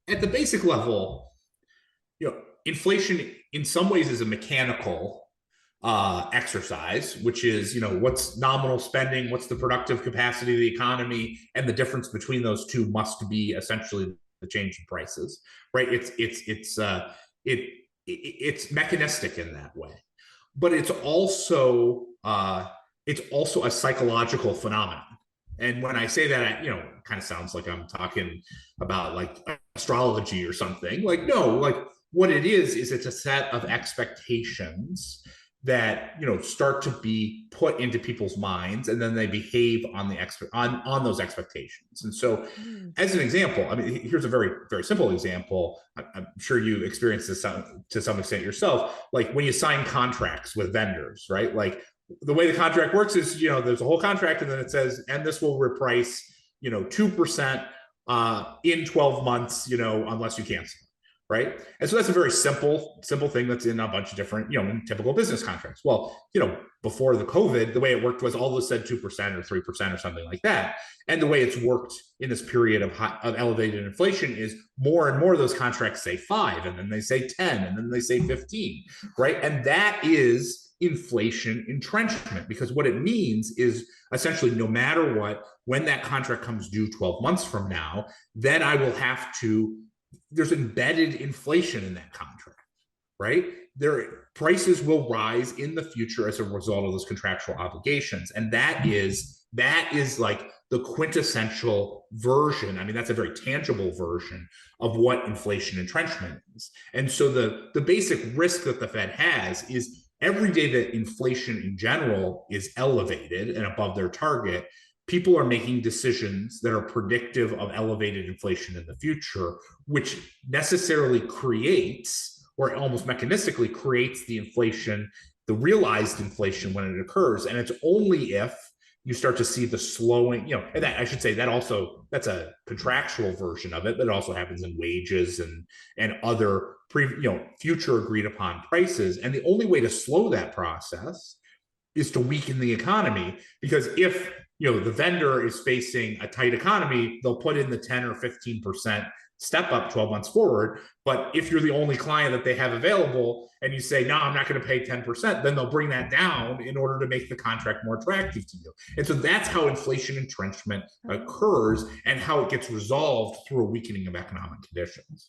At the basic level, inflation in some ways is a mechanical exercise, which is, what's nominal spending, what's the productive capacity of the economy, and the difference between those two must be essentially the change in prices, right? It's mechanistic in that way, but it's also a psychological phenomenon. And when I say that, it kind of sounds like I'm talking about like astrology or something. Like, no, like what it is it's a set of expectations that start to be put into people's minds, and then they behave on on those expectations. And so, Mm. as an example, I mean, here's a very very simple example. I'm sure you experienced this to some extent yourself. Like when you sign contracts with vendors, right? Like the way the contract works is, there's a whole contract, and then it says, and this will reprice, 2% in 12 months, unless you cancel, right? And so that's a very simple thing that's in a bunch of different, typical business contracts. Well, before the COVID, the way it worked was all those said 2% or 3% or something like that. And the way it's worked in this period of elevated inflation is more and more of those contracts say 5, and then they say 10, and then they say 15, right? And that is inflation entrenchment, because what it means is essentially no matter what, when that contract comes due 12 months from now, then I will have to, there's embedded inflation in that contract, right? Their prices will rise in the future as a result of those contractual obligations. And that is like the quintessential version. I mean, that's a very tangible version of what inflation entrenchment is. And so the basic risk that the Fed has is every day that inflation in general is elevated and above their target, people are making decisions that are predictive of elevated inflation in the future, which necessarily creates, or almost mechanistically creates, the inflation, the realized inflation when it occurs. And it's only if you start to see the slowing, and that I should say that also, that's a contractual version of it, but it also happens in wages and other future agreed upon prices. And the only way to slow that process is to weaken the economy, because if the vendor is facing a tight economy, they'll put in the 10 or 15% step up 12 months forward. But if you're the only client that they have available and you say, no, I'm not going to pay 10%, then they'll bring that down in order to make the contract more attractive to you. And so that's how inflation entrenchment occurs, and how it gets resolved through a weakening of economic conditions.